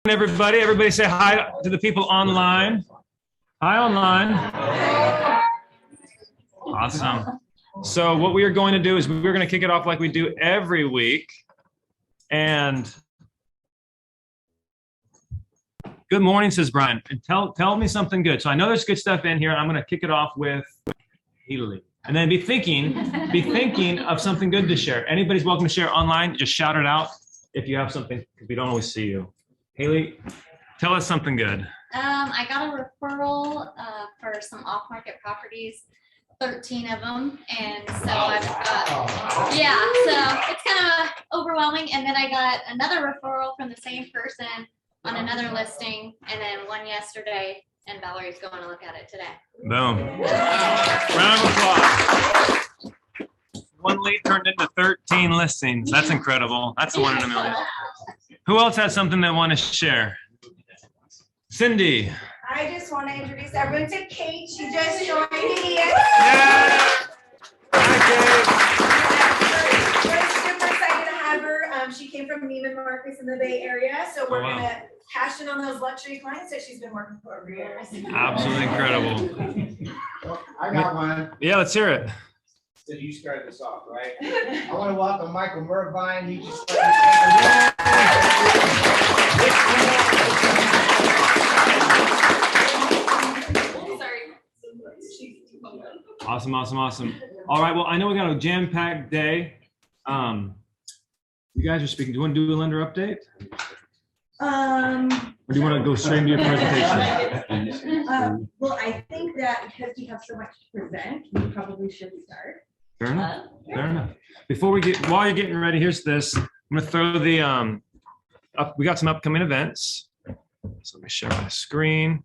Everybody. Everybody say hi to the people online. Hi, online. Awesome. So what we are going to do is we're going to kick it off like we do every week. And good morning, says Brian. And tell me something good. So I know there's good stuff in here. I'm going to kick it off with Haley. And then be thinking of something good to share. Anybody's welcome to share online. Just shout it out if you have something, because we don't always see you. Haley, tell us something good. I got a referral for some off-market properties, 13 of them, and so I've got, yeah, so it's kind of overwhelming. And then I got another referral from the same person on another listing, and then one yesterday, and Valerie's going to look at it today. Boom. Round of applause. One lead turned into 13 listings. That's incredible. That's a one in a million. Who else has something they want to share? Cindy. I just want to introduce everyone to Kate. She just joined me. Yeah. Hi, We're super excited to have her. She came from Neiman Marcus in the Bay Area, so we're going to cash in on those luxury clients that she's been working for over years. Absolutely incredible. I got one. Yeah, let's hear it. So you started this off, right? I want to welcome Michael Mervine. He just Awesome. All right, well, I know we got a jam-packed day. You guys are speaking. Do you want to do a lender update? Or do you want to go straight into your presentation? Well, I think that because we have so much to present, we probably should start. Fair enough. Fair enough. While you're getting ready, here's this. I'm going to throw the we got some upcoming events. So let me share my screen.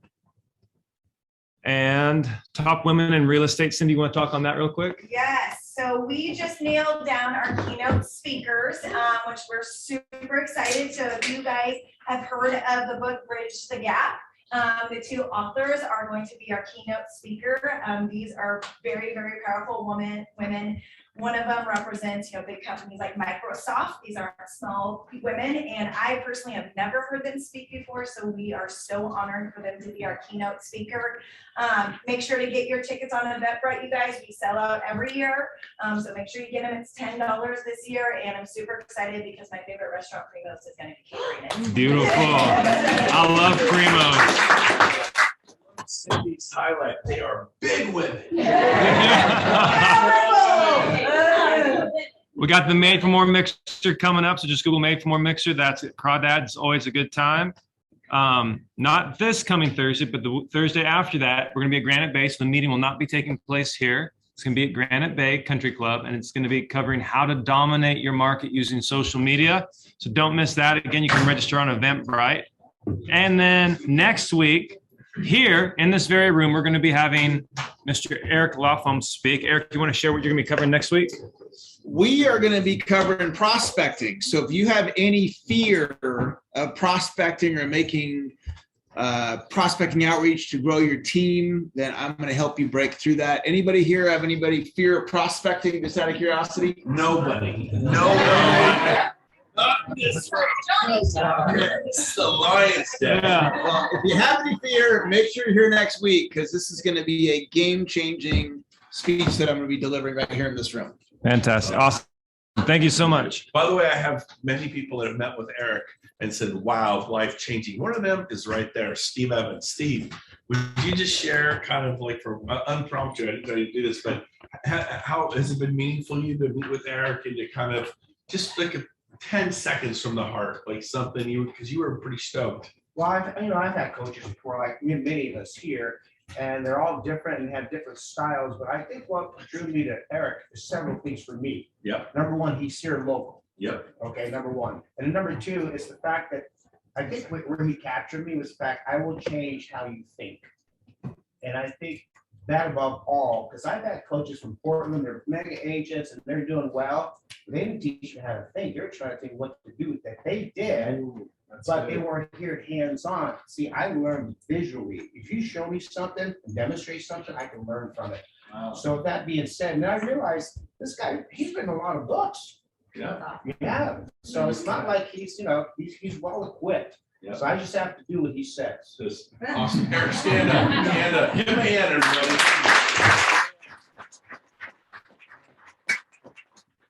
And top women in real estate. Cindy, you want to talk on that real quick? Yes. So we just nailed down our keynote speakers, which we're super excited. So if you guys have heard of the book Bridge the Gap, the two authors are going to be our keynote speaker. These are very, very powerful women. One of them represents, big companies like Microsoft. These aren't small women, and I personally have never heard them speak before, so we are so honored for them to be our keynote speaker. Make sure to get your tickets on Eventbrite, you guys. We sell out every year, so make sure you get them. It's $10 this year, and I'm super excited because my favorite restaurant, Primo's, is going to be catering it. Beautiful. I love Primo's. Cindy's highlight, they are big women. We got the Made for More mixer coming up, so just Google Made for More mixer. That's it. Crawdad. It's always a good time. Not this coming Thursday, but the Thursday after that, we're going to be at Granite Bay. So the meeting will not be taking place here. It's going to be at Granite Bay Country Club, and it's going to be covering how to dominate your market using social media. So don't miss that. Again, you can register on Eventbrite. And then next week, here in this very room, we're going to be having Mr. Eric Laufholm speak. Eric, you want to share what you're going to be covering next week? We are going to be covering prospecting. So if you have any fear of prospecting or making prospecting outreach to grow your team, then I'm going to help you break through that. Anybody here have anybody fear of prospecting, just out of curiosity? Nobody. Not this room. It's the Lions Den. Yeah. Well, if you have any fear, make sure you're here next week, because this is going to be a game-changing speech that I'm going to be delivering right here in this room. Fantastic. Awesome. Thank you so much. By the way, I have many people that have met with Eric and said, wow, life-changing. One of them is right there, Steve Evans. Steve, would you just share kind of like for unprompted, I didn't know you do this, but how has it been meaningful to you to meet with Eric and to kind of just like 10 seconds from the heart, like something because you were pretty stoked. Well, I've had coaches before, like many of us here, and they're all different and have different styles. But I think what drew me to Eric is several things for me. Yep. Number one, he's here local. Yep. Okay, number one. And number two is the fact that I think where he captured me was the fact I will change how you think. And I think that above all, because I've had coaches from Portland, they're mega agents and they're doing well. They didn't teach me how to think. They were trying to think what to do with that. They did, but they weren't here hands-on. See, I learned visually. If you show me something and demonstrate something, I can learn from it. Wow. So with that being said, and I realized this guy, he's written a lot of books. Yeah. Yeah. So it's not like he's well equipped. Yep. So I just have to do what he says. Just awesome. Eric, stand up. Stand up. Give him a hand, everybody.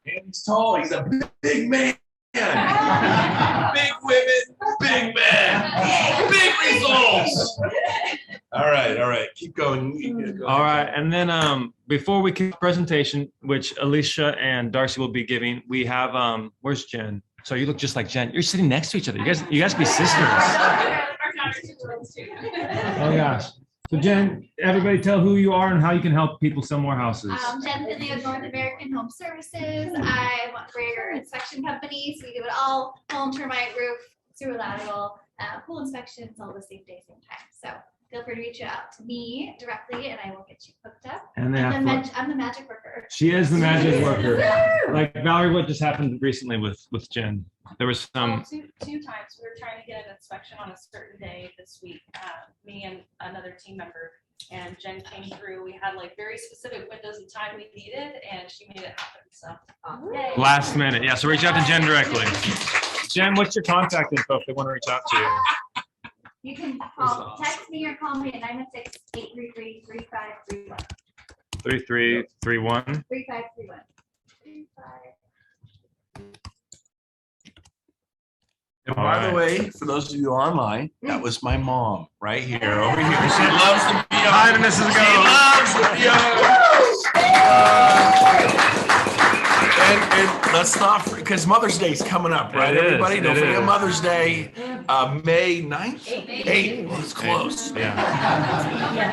And he's tall. He's a big man. Big women, big men, big results. All right. Keep going. All right, and then before we kick the presentation, which Alicia and Darcie will be giving, we have where's Jen? So you look just like Jen. You're sitting next to each other. You guys be sisters. Oh gosh. So Jen, everybody tell who you are and how you can help people sell more houses. Jen Finley of North American Home Services. I work for your inspection company, so we do it all: home, termite, roof, sewer lateral, pool inspections, all the same day, same time. So feel free to reach out to me directly, and I will get you hooked up. And they I'm have the magic worker. She is the magic worker. Like Valerie, what just happened recently with Jen? There was some. Two times we were trying to get an inspection on a certain day this week, me and another team member, and Jen came through. We had like very specific windows of time we needed, and she made it happen. So yay. Last minute, yeah. So reach out to Jen directly. Jen, what's your contact info if they want to reach out to you? You can text me or call me at 916-833-3531. 3331. 3531. And All by right. the way, for those of you online, that was my mom right here, over here. She loves the video. Hi to Mrs. She Go. loves the video. And let's not, because Mother's Day is coming up, right, It is, everybody? Don't it forget is. Mother's Day, May 9th? 8th. Well, it's close. Yeah.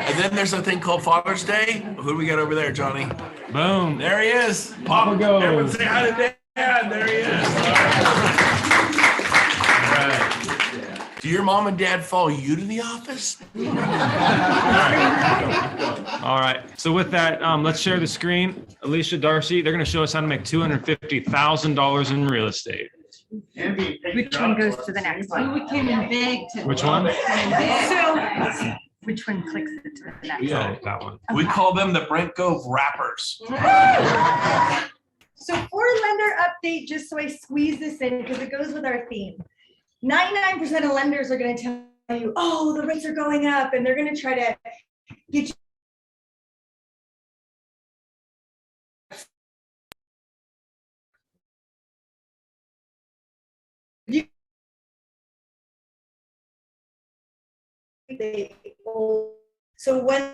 And then there's a thing called Father's Day. Who do we got over there, Johnny? Boom. There he is. Papa Go. Everyone say hi to Dad. There he is. All right. Do your mom and dad follow you to the office? All right. So with that, let's share the screen. Alicia, Darcie, they're going to show us how to make $250,000 in real estate. Which one goes to the next one? We came in big to. Which one? So, which one clicks it to the next Yeah, one? that one. We call them the Brent Cove rappers. So for lender update, just so I squeeze this in, because it goes with our theme. 99% of lenders are going to tell you, oh, the rates are going up, and they're going to try to get you. So when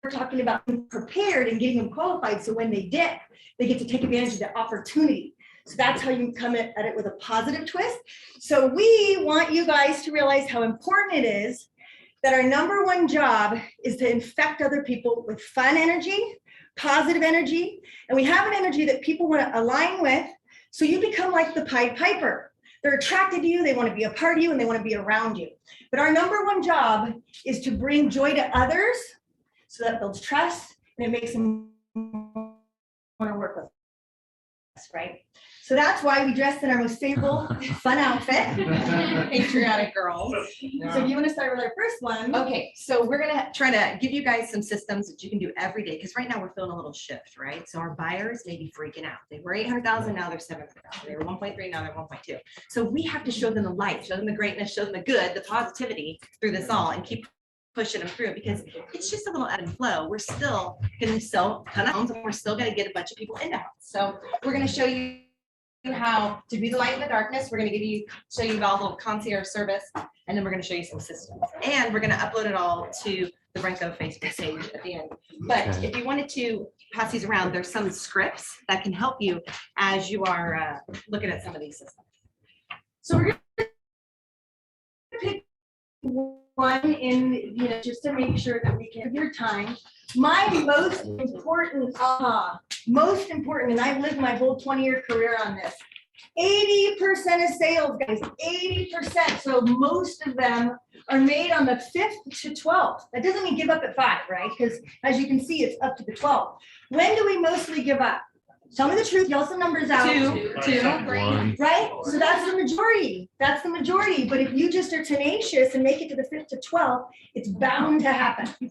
we're talking about being prepared and getting them qualified, so when they dip, they get to take advantage of the opportunity. So that's how you come at it with a positive twist. So we want you guys to realize how important it is that our number one job is to infect other people with fun energy, positive energy, and we have an energy that people want to align with, so you become like the Pied Piper. They're attracted to you, they want to be a part of you, and they want to be around you. But our number one job is to bring joy to others, so that builds trust, and it makes them want to work with us, right? So that's why we dressed in our most stable, fun outfit. Patriotic girls. So if you want to start with our first one. Okay, so we're gonna try to give you guys some systems that you can do every day, because right now we're feeling a little shift, right? So our buyers may be freaking out. They were 800,000, now they're 700,000. They were 1.3, now they're 1.2. So we have to show them the light, show them the greatness, show them the good, the positivity through this all, and keep pushing them through, because it's just a little ebb and flow. We're still gonna sell a ton of homes, and we're still gonna get a bunch of people into house. So we're gonna show you how to be the light in the darkness. We're going to show you about a little concierge service, and then we're going to show you some systems, and we're going to upload it all to the Brenco Facebook page at the end. But if you wanted to pass these around, there's some scripts that can help you as you are looking at some of these systems. So we're going to pick one in, just to make sure that we can have your time. My most important, and I've lived my whole 20-year career on this. 80% of sales, guys, 80%. So most of them are made on the 5th to 12th. That doesn't mean give up at 5, right? Because as you can see, it's up to the 12th. When do we mostly give up? Tell me the truth, yell some numbers out. Two. Right? So that's the majority. That's the majority. But if you just are tenacious and make it to the 5th to 12th, it's bound to happen.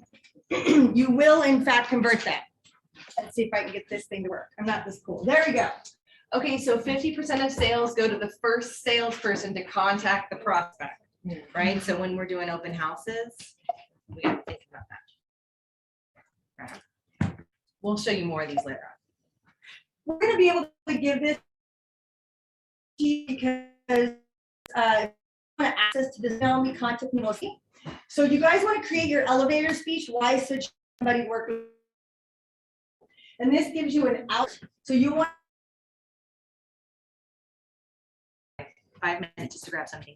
You will, in fact, convert that. Let's see if I can get this thing to work. I'm not this cool. There we go. Okay, so 50% of sales go to the first salesperson to contact the prospect. right? So when we're doing open houses, we got to think about that. Right. We'll show you more of these later on. We're gonna be able to give this to you because access to this now, me contact me mostly. So you guys want to create your elevator speech, why should somebody work? And this gives you an out, so you want 5 minutes just to grab something.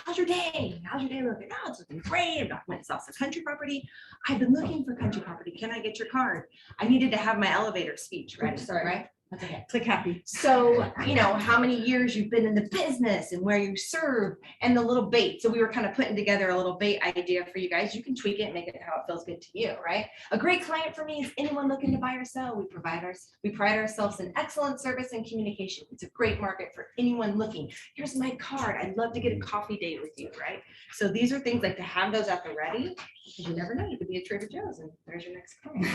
How's your day? How's your day looking? Oh, it's looking great. I'm documenting it's also country property. I've been looking for country property. Can I get your card? I needed to have my elevator speech ready. Sorry. Right? That's okay. click happy. So, you know, how many years you've been in the business and where you serve and the little bait. So we were kind of putting together a little bait idea for you guys. You can tweak it and make it how it feels good to you, right? A great client for me is anyone looking to buy or sell. We pride ourselves in excellent service and communication. It's a great market for anyone looking. Here's my card. I'd love to get a coffee date with you, right? So these are things like to have those at the ready, because you never know, you could be at Trader Joe's and there's your next client,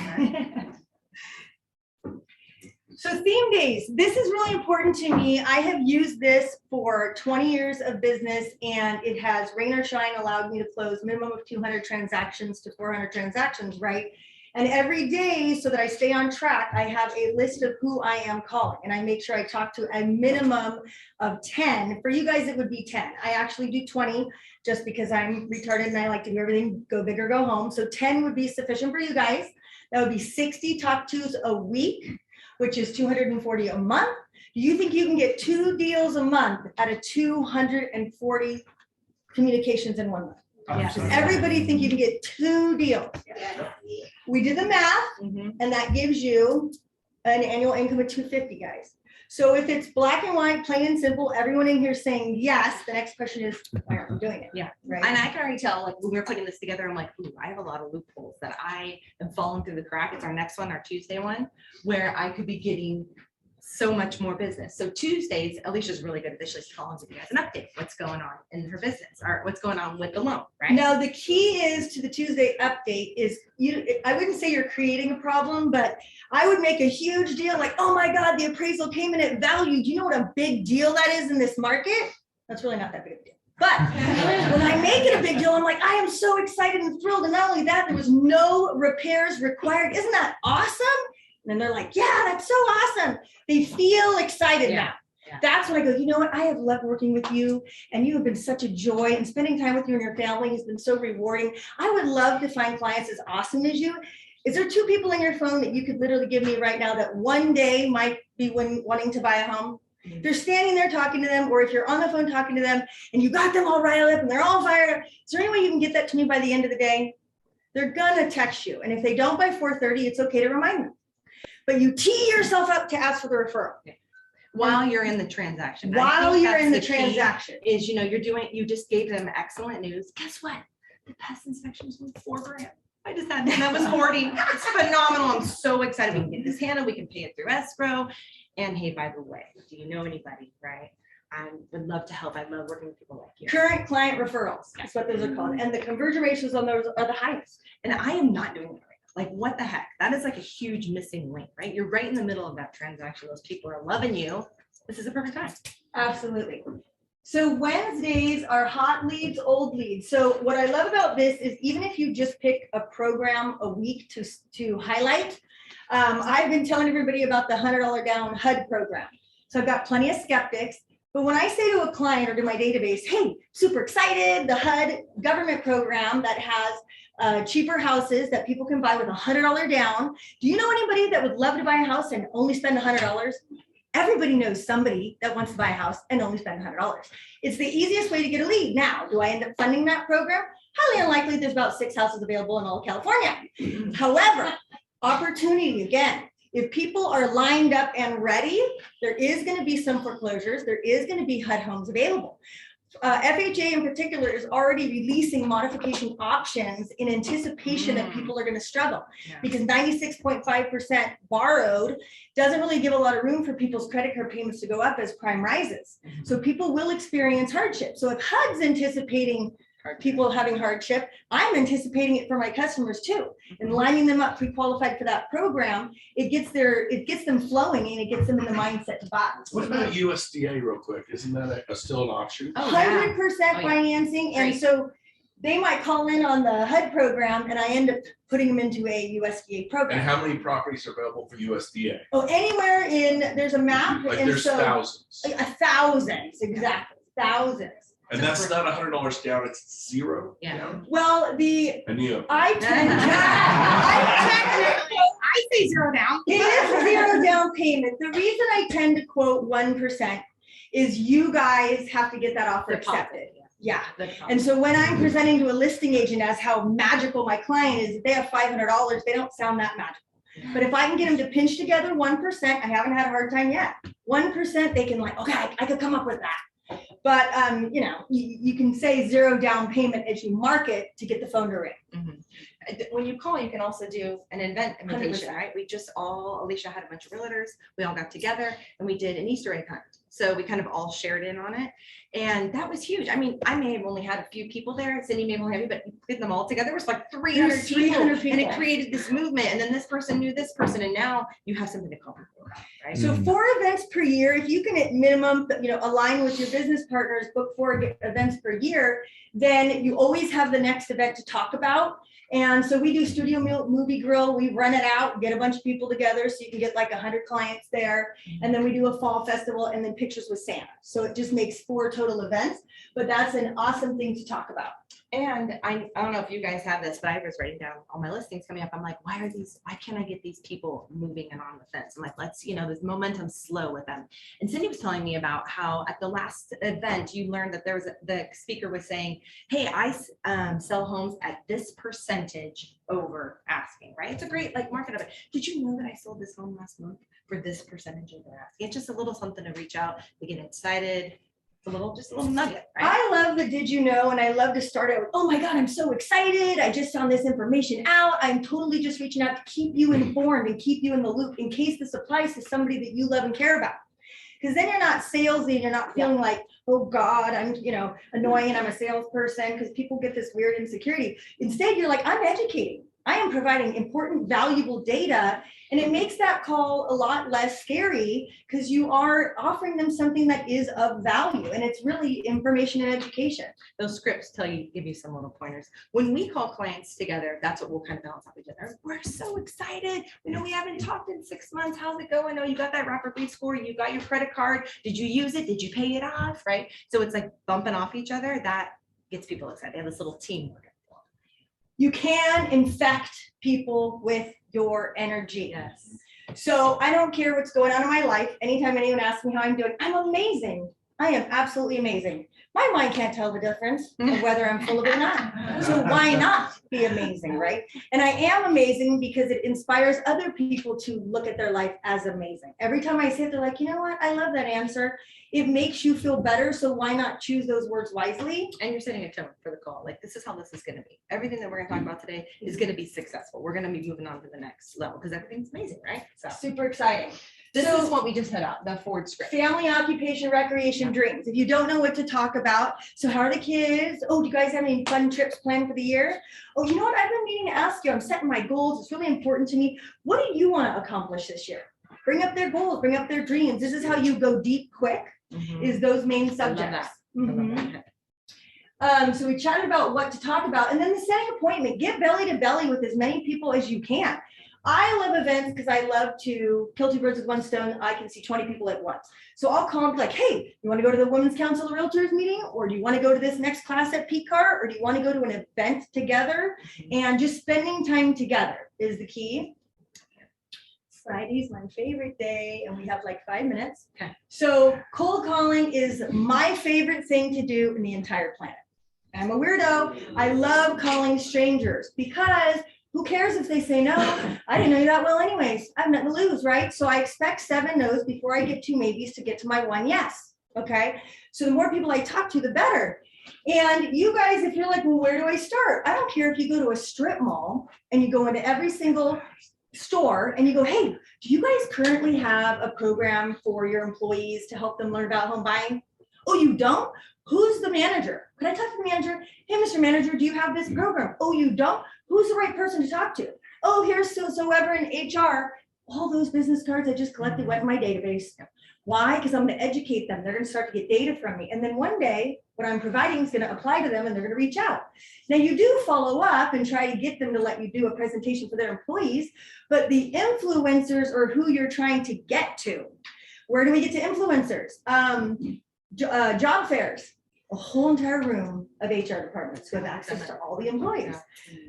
right? So theme days, this is really important to me. I have used this for 20 years of business and it has rain or shine allowed me to close minimum of 200 transactions to 400 transactions, right? And every day, so that I stay on track, I have a list of who I am calling and I make sure I talk to a minimum of 10. For you guys, it would be 10. I actually do 20 just because I'm retarded and I like to do everything, go big or go home. So 10 would be sufficient for you guys. That would be 60 talk tos a week, which is 240 a month. Do you think you can get 2 deals a month out of 240 communications in 1 month? Yeah. Does everybody think you can get 2 deals? Yeah. We did the math Mhm. and that gives you an annual income of 250, guys. So if it's black and white, plain and simple, everyone in here saying yes, the next question is, why aren't we doing it? Yeah. Right. And I can already tell, like when we were putting this together, I'm like, ooh, I have a lot of loopholes that I am falling through the crack. It's our next one, our Tuesday one, where I could be getting so much more business. So Tuesdays, Alicia's really good at this. She's calling to give you guys an update. What's going on in her business or what's going on with the loan, right? Now, the key is to the Tuesday update is I wouldn't say you're creating a problem, but I would make a huge deal like, oh my God, the appraisal came in at value. Do you know what a big deal that is in this market? That's really not that big of a deal. But when I make it a big deal, I'm like, I am so excited and thrilled. And not only that, there was no repairs required. Isn't that awesome? And they're like, yeah, that's so awesome. They feel excited now. Yeah. That's when I go, you know what? I have loved working with you and you have been such a joy and spending time with you and your family has been so rewarding. I would love to find clients as awesome as you. Is there 2 people in your phone that you could literally give me right now that one day might be wanting to buy a home? If you're standing there talking to them, or if you're on the phone talking to them and you got them all riled up and they're all fired up, is there any way you can get that to me by the end of the day? They're gonna text you. And if they don't by 4:30, it's okay to remind them. But you tee yourself up to ask for the referral. While you're in the transaction. I While think you're that's in the key transaction. is, you know, you just gave them excellent news. Guess what? The pest inspections were $4,000. I just had, that was hoarding. It's phenomenal. I'm so excited. We can get this handled. We can pay it through escrow. And hey, by the way, do you know anybody, right? I would love to help. I love working with people like you. Current client referrals, that's what those are called. And the conversion ratios on those are the highest. And I am not doing that right now. Like, what the heck? That is like a huge missing link, right? You're right in the middle of that transaction. Those people are loving you. This is a perfect time. Absolutely. So Wednesdays are hot leads, old leads. So what I love about this is even if you just pick a program a week to highlight, I've been telling everybody about the $100 down HUD program. So I've got plenty of skeptics. But when I say to a client or to my database, hey, super excited, the HUD government program that has cheaper houses that people can buy with $100 down. Do you know anybody that would love to buy a house and only spend $100? Everybody knows somebody that wants to buy a house and only spend $100. It's the easiest way to get a lead. Now, do I end up funding that program? Highly unlikely. There's about 6 houses available in all of California. However, opportunity again. If people are lined up and ready, there is going to be some foreclosures. There is going to be HUD homes available. FHA in particular is already releasing modification options in anticipation that people are going to struggle because 96.5% borrowed doesn't really give a lot of room for people's credit card payments to go up as prime rises. So people will experience hardship. So if HUD's anticipating people having hardship. I'm anticipating it for my customers too, and lining them up pre-qualified for that program. It gets them flowing, and it gets them in the mindset to buy. What about USDA real quick? Isn't that still an option? Oh, yeah. 100% Oh, yeah. financing, and Great. so they might call in on the HUD program, and I end up putting them into a USDA And program. how many properties are available for USDA? Oh, anywhere there's a map, Like and there's so thousands. thousands, exactly, thousands. And that's not $100 down, it's zero. Yeah. down? Well, And you. I say zero down. It is zero down payment. The reason I tend to quote 1% is you guys have to get that offer accepted. Yeah. And so when I'm presenting to a listing agent as how magical my client is, if they have $500, they don't sound that magical. But if I can get them to pinch together 1%, I haven't had a hard time yet. 1%, they can like, okay, I could come up with that. But you know, you can say zero down payment as you market to get the phone to ring. When you call, you can also do an event invitation, right? Alicia had a bunch of realtors. We all got together and we did an Easter egg hunt. So we kind of all shared in on it. And that was huge. I mean, I may have only had a few people there. Cindy may have only had, but get them all together. It was like 300 people. And it created this movement. And then this person knew this person. And now you have something to call people about, right? So 4 events per year, if you can at minimum, align with your business partners, book 4 events per year, then you always have the next event to talk about. And so we do studio movie grill, we run it out, get a bunch of people together so you can get like 100 clients there. And then we do a fall festival and then pictures with Santa. So it just makes 4 total events, but that's an awesome thing to talk about. And I don't know if you guys have this, but I was writing down all my listings coming up. I'm like, why can't I get these people moving and on the fence? I'm like, this momentum's slow with them. And Cindy was telling me about how at the last event, you learned that the speaker was saying, hey, I sell homes at this percentage over asking, right? It's a great market of it. Did you know that I sold this home last month for this percentage over asking? It's just a little something to reach out, to get excited. Just a little nugget, right? I love the did you know, and I love to start out with, oh my God, I'm so excited. I just found this information out. I'm totally just reaching out to keep you informed and keep you in the loop in case this applies to somebody that you love and care about. Because then you're not salesy and you're not feeling like, oh God, I'm annoying and I'm a salesperson, because people get this weird insecurity. Instead, you're like, I'm educating. I am providing important, valuable data, and it makes that call a lot less scary because you are offering them something that is of value, and it's really information and education. Those scripts give you some little pointers. When we call clients together, that's what we'll kind of balance off each other. We're so excited. We haven't talked in 6 months. How's it going? Oh, you got that Rapper Read score. You got your credit card. Did you use it? Did you pay it off? Right? So it's like bumping off each other. That gets people excited. They have this little teamwork. You can infect people with your energy. Yes. So I don't care what's going on in my life. Anytime anyone asks me how I'm doing, I'm amazing. I am absolutely amazing. My mind can't tell the difference of whether I'm full of it or not. So why not be amazing, right? And I am amazing because it inspires other people to look at their life as amazing. Every time I say it, they're like, you know what? I love that answer. It makes you feel better. So why not choose those words wisely? And you're setting a tone for the call. Like, this is how this is going to be. Everything that we're going to talk about today is going to be successful. We're going to be moving on to the next level because everything's amazing, right? So Super exciting. this is what we just had out, the Ford script. Family, occupation, recreation, dreams. If you don't know what to talk about, so how are the kids? Oh, do you guys have any fun trips planned for the year? Oh, you know what? I've been meaning to ask you. I'm setting my goals. It's really important to me. What do you want to accomplish this year? Bring up their goals, bring up their dreams. This is how you go deep quick, is those main subjects. So we chatted about what to talk about, and then the setting appointment. Get belly to belly with as many people as you can. I love events because I love to kill 2 birds with 1 stone. I can see 20 people at once. So I'll call them like, hey, you want to go to the Women's Council of Realtors meeting? Or do you want to go to this next class at PCAR? Or do you want to go to an event together? And just spending time together is the key. Friday's my favorite day, and we have like 5 minutes. Okay. So cold calling is my favorite thing to do in the entire planet. I'm a weirdo. I love calling strangers because who cares if they say no? I didn't know you that well anyways. I have nothing to lose, right? So I expect 7 no's before I get 2 maybes to get to my 1 yes, okay? So the more people I talk to, the better. And you guys, if you're like, well, where do I start? I don't care if you go to a strip mall and you go into every single store and you go, hey, do you guys currently have a program for your employees to help them learn about home buying? Oh, you don't? Who's the manager? Could I talk to the manager? Hey, Mr. Manager, do you have this program? Oh, you don't? Who's the right person to talk to? Oh, here's so ever in HR. All those business cards I just collected went in my database. Why? Because I'm going to educate them. They're going to start to get data from me. And then one day, what I'm providing is going to apply to them and they're going to reach out. Now, you do follow up and try to get them to let you do a presentation for their employees, but the influencers are who you're trying to get to. Where do we get to influencers? Job fairs. A whole entire room of HR departments who have access to all the employees.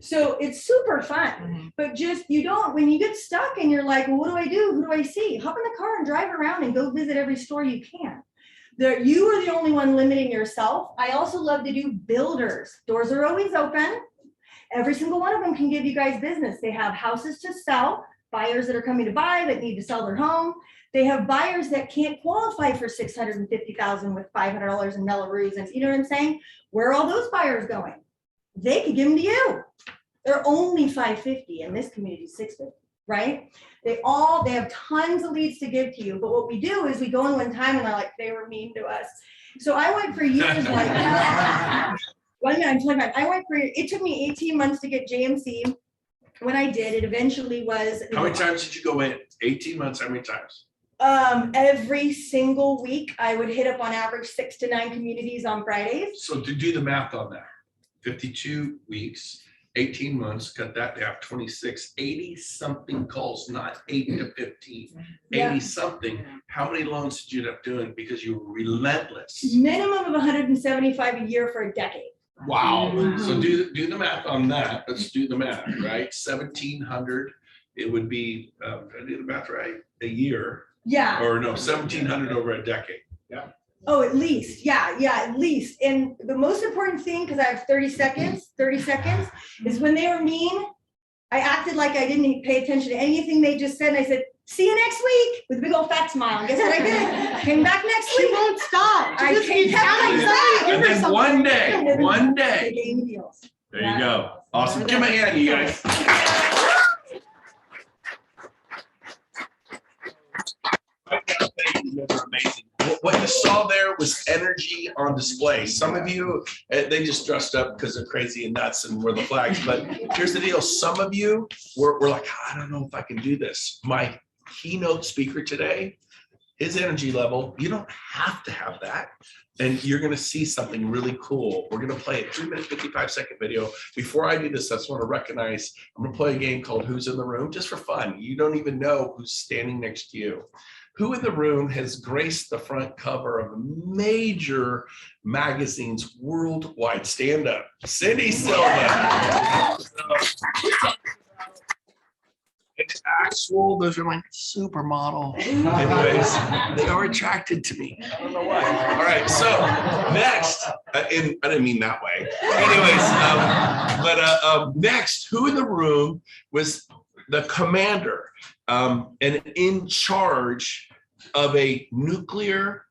So it's super fun, but just when you get stuck and you're like, well, what do I do? Who do I see? Hop in the car and drive around and go visit every store you can. You are the only one limiting yourself. I also love to do builders. Doors are always open. Every single one of them can give you guys business. They have houses to sell, buyers that are coming to buy that need to sell their home. They have buyers that can't qualify for $650,000 with $500 in Melrose, and you know what I'm saying? Where are all those buyers going? They could give them to you. They're only $550 in this community, $650, right? They have tons of leads to give to you, but what we do is we go in one time and they're like, they were mean to us. So I went for years like that. It took me 18 months to get JMC. When I did, it eventually was. How many times did you go in? 18 months, how many times? Every single week, I would hit up on average 6 to 9 communities on Fridays. So to do the math on that, 52 weeks, 18 months, cut that down, 26, 80 something calls, not 8 to 15, 80 something. How many loans did you end up doing because you were relentless? Minimum of 175 a year for a decade. Wow. So do the math on that. Let's do the math, right? 1,700, it would be, did I do the math right? A year. Yeah. Or no, 1,700 over a decade. Yeah. Oh, at least. Yeah, at least. And the most important thing, because I have 30 seconds, is when they were mean, I acted like I didn't pay attention to anything they just said. And I said, see you next week with a big old fat smile. And guess what I did? Came back next week. She won't stop. I came back. And then one day. They gave me deals. There you go. Awesome. Give me a hand, you guys. Amazing. What you saw there was energy on display. Some of you, they just dressed up because they're crazy and nuts and wear the flags. But here's the deal. Some of you were like, I don't know if I can do this. My keynote speaker today, his energy level, you don't have to have that. And you're going to see something really cool. We're going to play a 3-minute, 55-second video. Before I do this, I just want to recognize, I'm going to play a game called Who's in the Room, just for fun. You don't even know who's standing next to you. Who in the room has graced the front cover of major magazines worldwide? Stand up. Cindy Silva. It's actual, those are like supermodel. Anyways, they are attracted to me. I don't know why. All right, so next, and I didn't mean that way. Anyways, next, who in the room was the commander and in charge of a nuclear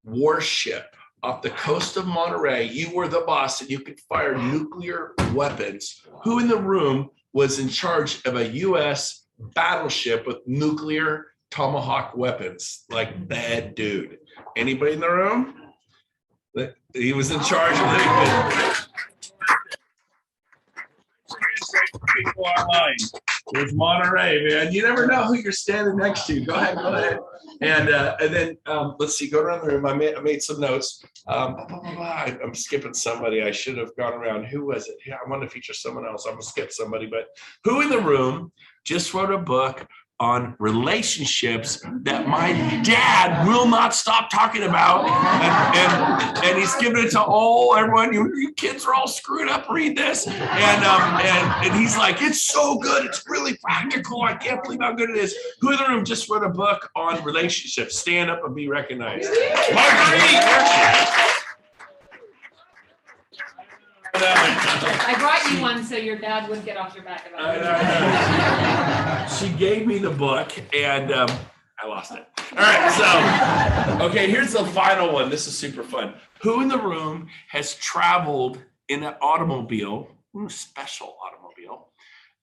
warship off the coast of Monterey? You were the boss and you could fire nuclear weapons. Who in the room was in charge of a US battleship with nuclear tomahawk weapons? Like that dude. Anybody in the room? He was in charge of it. People online. There's Monterey, man. You never know who you're standing next to. Go ahead. And then let's see. Go around the room. I made some notes. I'm skipping somebody. I should have gone around. Who was it? Yeah, I want to feature someone else. I'm gonna skip somebody. But who in the room just wrote a book on relationships that my dad will not stop talking about, and he's giving it to everyone. You kids are all screwed up. Read this, and he's like, it's so good. It's really practical. I can't believe how good it is. Who in the room just wrote a book on relationships? Stand up and be recognized. I brought you one so your dad wouldn't get off your back about it. She gave me the book and I lost it. All right, so, okay, here's the final one. This is super fun. Who in the room has traveled in an automobile, special automobile,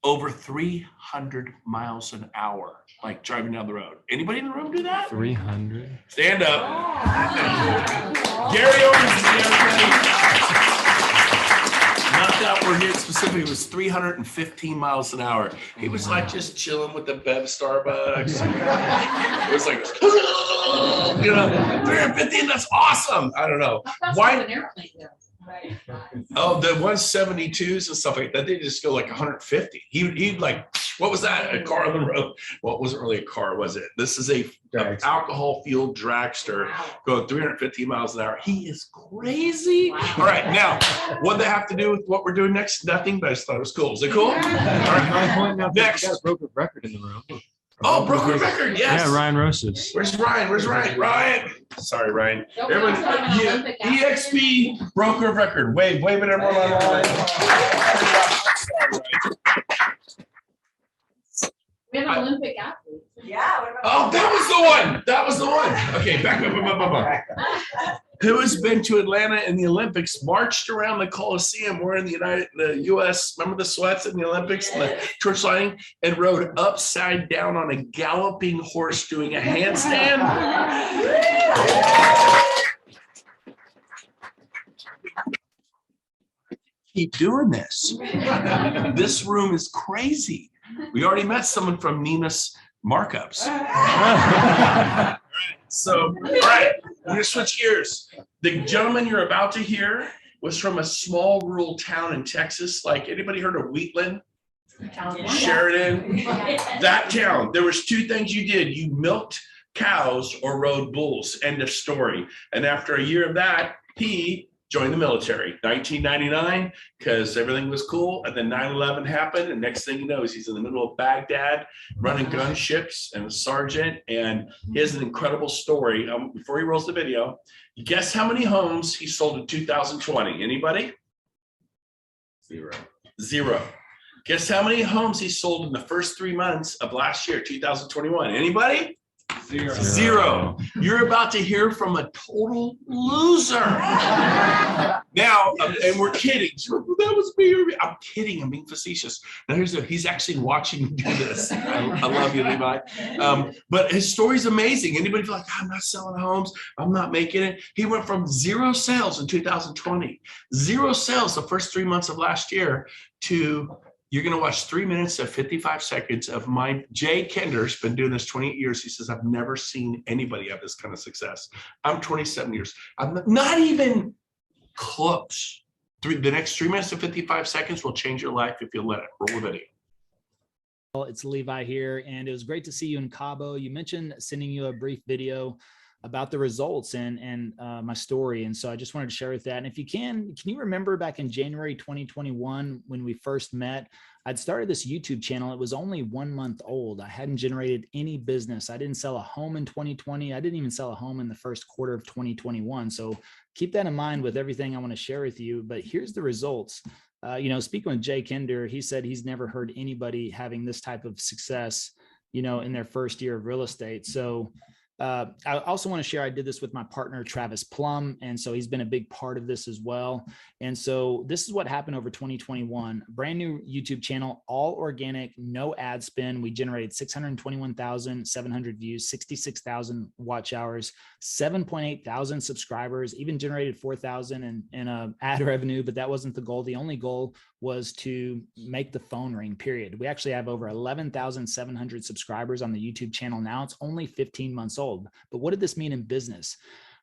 over 300 miles an hour, like driving down the road. Anybody in the room do that? 300. Stand up. Gary Owens, everybody. Not that we're here specifically, it was 315 miles an hour. He was like just chilling with the Bev Starbucks. It was like, 315, that's awesome. I don't know. Why? Oh, the 172s and stuff like that, they just go like 150. He'd like, what was that? A car on the road? Well, it wasn't really a car, was it? This is a alcohol fueled dragster going 350 miles an hour. He is crazy. Wow. All right, now, what they have to do with what we're doing next? Nothing, but I just thought it was cool. Is it cool? All right, next. Got a broker record in the room. Oh, broker record, yes. Yeah, Ryan Rosas. Where's Ryan? Where's Ryan? Ryan. Sorry, Ryan. Everyone, EXP broker of record. Wave at everyone online. We have an Olympic athlete. Yeah. Oh, that was the one. That was the one. Okay, back up. Who has been to Atlanta in the Olympics, marched around the Coliseum, wearing the U.S., remember the sweats in the Olympics, and the torch lighting, and rode upside down on a galloping horse doing a handstand? Keep doing this. This room is crazy. We already met someone from Nina's Markups. So, all right, we're gonna switch gears. The gentleman you're about to hear was from a small rural town in Texas. Like, anybody heard of Wheatland? Sheridan? That town. There was two things you did. You milked cows or rode bulls. End of story. And after a year of that, he joined the military. 1999, because everything was cool. And then 9/11 happened. And next thing you know, he's in the middle of Baghdad, running gunships and a sergeant. And he has an incredible story. Before he rolls the video, guess how many homes he sold in 2020? Anybody? Zero. Guess how many homes he sold in the first 3 months of last year, 2021? Anybody? Zero. You're about to hear from a total loser. Now, and we're kidding. That was me. I'm kidding. I'm being facetious. Now he's actually watching me do this. I love you, Levi. But his story's amazing. Anybody feel like, I'm not selling homes, I'm not making it? He went from 0 sales in 2020, 0 sales the first 3 months of last year, to you're going to watch 3 minutes of 55 seconds of mine. Jay Kender's been doing this 28 years. He says, I've never seen anybody have this kind of success. I'm 27 years. I'm not even close. The next 3 minutes of 55 seconds will change your life if you let it. Roll the video. Well, it's Levi here, and it was great to see you in Cabo. You mentioned sending you a brief video about the results and my story. And so I just wanted to share with that. And if you can you remember back in January 2021, when we first met, I'd started this YouTube channel. It was only 1 month old. I hadn't generated any business. I didn't sell a home in 2020. I didn't even sell a home in the first quarter of 2021. So keep that in mind with everything I want to share with you. But here's the results. Speaking with Jay Kender, he said he's never heard anybody having this type of success, in their first year of real estate. So I also want to share, I did this with my partner, Travis Plum. And so he's been a big part of this as well. And so this is what happened over 2021, brand new YouTube channel, all organic, no ad spend. We generated 621,700 views, 66,000 watch hours, 7.8 thousand subscribers, even generated 4,000 in ad revenue, but that wasn't the goal. The only goal was to make the phone ring, period. We actually have over 11,700 subscribers on the YouTube channel now. It's only 15 months old. But what did this mean in business?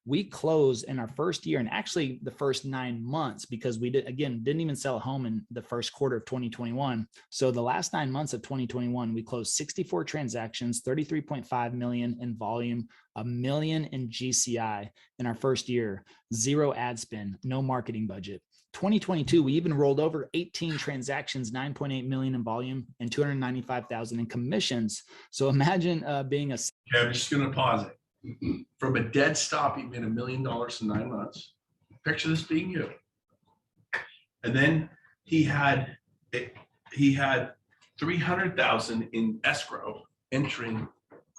We closed in our first year, and actually the first 9 months, because we didn't even sell a home in the first quarter of 2021. So the last 9 months of 2021, we closed 64 transactions, 33.5 million in volume, $1 million in GCI in our first year, 0 ad spend, no marketing budget. 2022, we even rolled over 18 transactions, 9.8 million in volume and 295,000 in commissions. So imagine being Okay, I'm just going to pause it. From a dead stop, he made $1 million in 9 months. Picture this being you. And then he had 300,000 in escrow entering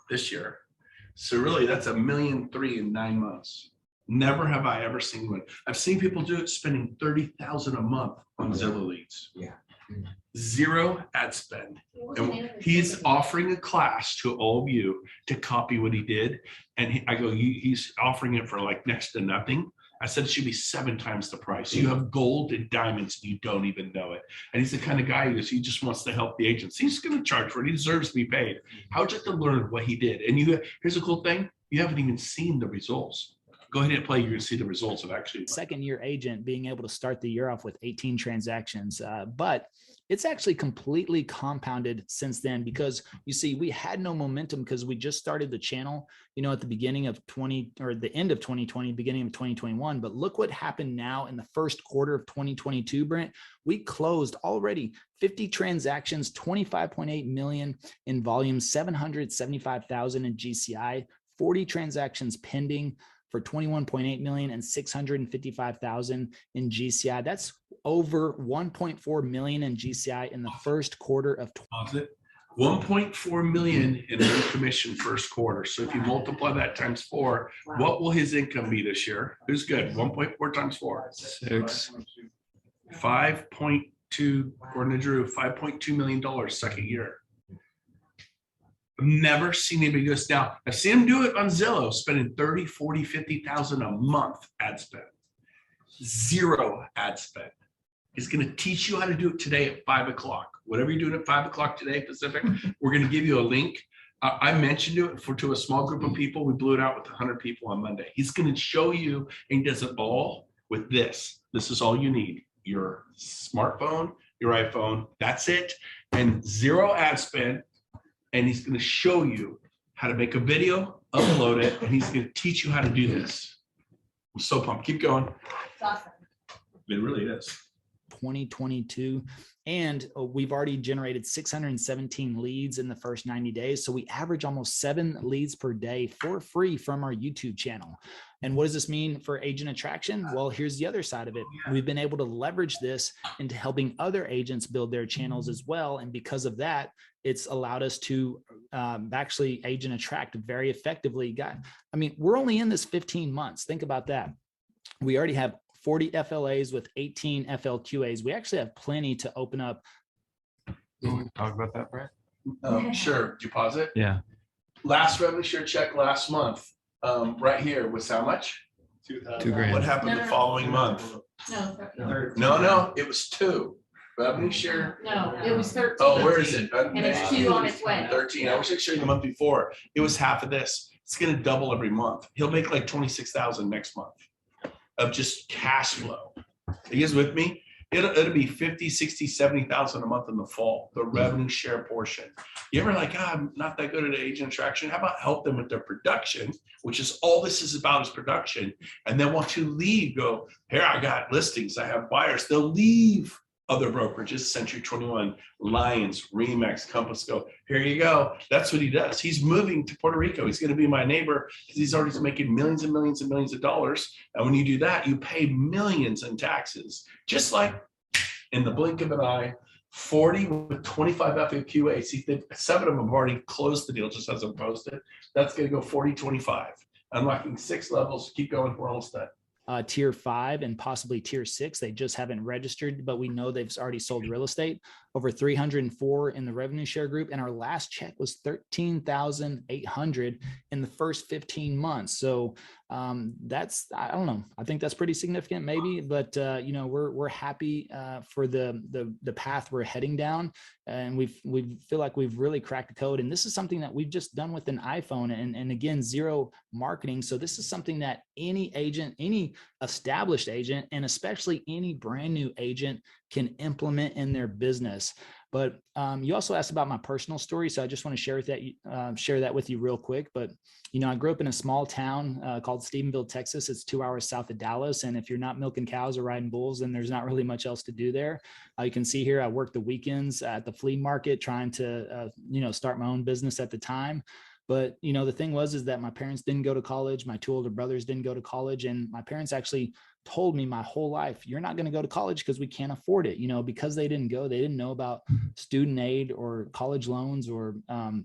this year. So really, that's $1.3 million in 9 months. Never have I ever seen one. I've seen people do it spending $30,000 a month on Zillow leads. Yeah. 0 ad spend. And he's offering a class to all of you to copy what he did. And I go, he's offering it for like next to nothing. I said it should be 7 times the price. You have gold and diamonds, and you don't even know it. And he's the kind of guy who goes, he just wants to help the agents. He's going to charge for it. He deserves to be paid. How would you like to learn what he did? And here's a cool thing. You haven't even seen the results. Go ahead and play. You're going to see the results of actually. Second year agent being able to start the year off with 18 transactions. But it's actually completely compounded since then, because you see, we had no momentum because we just started the channel, at the beginning of the end of 2020, beginning of 2021. But look what happened now in the first quarter of 2022, Brent. We closed already 50 transactions, 25.8 million in volume, 775,000 in GCI, 40 transactions pending for 21.8 million and 655,000 in GCI. That's over 1.4 million in GCI in the first quarter of 1.4 million in earned commission first quarter. So if you multiply that times 4, what will his income be this year? Who's good? 1.4 times 4. 6. 5.2, according to Drew, $5.2 million second year. I've never seen anybody do this. Now, I've seen him do it on Zillow, spending 30, 40, 50,000 a month ad spend. 0 ad spend. He's going to teach you how to do it today at 5 o'clock. Whatever you're doing at 5 o'clock today, Pacific, we're going to give you a link. I mentioned it to a small group of people. We blew it out with 100 people on Monday. He's going to show you, and he does it all with this. This is all you need. Your smartphone, your iPhone, that's it. And 0 ad spend. And he's going to show you how to make a video, upload it, and he's going to teach you how to do this. I'm so pumped. Keep going. It's awesome. It really is. 2022. And we've already generated 617 leads in the first 90 days. So we average almost 7 leads per day for free from our YouTube channel. And what does this mean for agent attraction? Well, here's the other side of it. We've been able to leverage this into helping other agents build their channels as well. And because of that, it's allowed us to actually agent attract very effectively. We're only in this 15 months. Think about that. We already have 40 FLAs with 18 FLQAs. We actually have plenty to open up. Talk about that, Brent? Sure. Did you pause it? Yeah. Last revenue share check last month, right here was how much? $2,000. What happened the following month? No, it was 2. Revenue share. No, it was 13. Oh, where is it? And it's 2 on its way. 13. I was going to show you the month before. It was half of this. It's going to double every month. He'll make like 26,000 next month of just cash flow. Are you guys with me? It'll be 50, 60, 70,000 a month in the fall, the revenue share portion. You ever like, I'm not that good at agent attraction. How about help them with their production, which is all this is about is production. And then once you leave, go, here, I got listings. I have buyers. They'll leave other brokerages, Century 21, Lions, Remax, Compass, go, here you go. That's what he does. He's moving to Puerto Rico. He's going to be my neighbor because he's already making millions and millions and millions of dollars. And when you do that, you pay millions in taxes, just like in the blink of an eye. 40 with 25 FAQA. See, 7 of them have already closed the deal, just hasn't posted. That's going to go 40, 25. Unlocking 6 levels. Keep going. We're almost done. Tier 5 and possibly tier 6. They just haven't registered, but we know they've already sold real estate. Over 304 in the revenue share group. And our last check was 13,800 in the first 15 months. So that's, I don't know. I think that's pretty significant maybe, but we're happy for the path we're heading down. And we feel like we've really cracked the code. And this is something that we've just done with an iPhone and again, 0 marketing. So this is something that any agent, any established agent, and especially any brand new agent can implement in their business. But you also asked about my personal story. So I just want to share that with you real quick. But, I grew up in a small town called Stephenville, Texas. It's 2 hours south of Dallas. And if you're not milking cows or riding bulls, then there's not really much else to do there. You can see here, I worked the weekends at the flea market trying to, start my own business at the time. But, the thing is that my parents didn't go to college. My 2 older brothers didn't go to college. And my parents actually told me my whole life, you're not going to go to college because we can't afford it. Because they didn't go, they didn't know about student aid or college loans or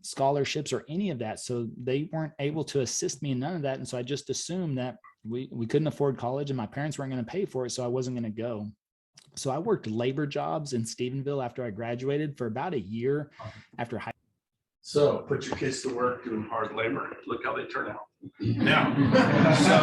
scholarships or any of that. So they weren't able to assist me in none of that. And so I just assumed that we couldn't afford college and my parents weren't going to pay for it. So I wasn't going to go. So I worked labor jobs in Stephenville after I graduated for about a year after high. So put your kids to work doing hard labor. Look how they turn out. Now, so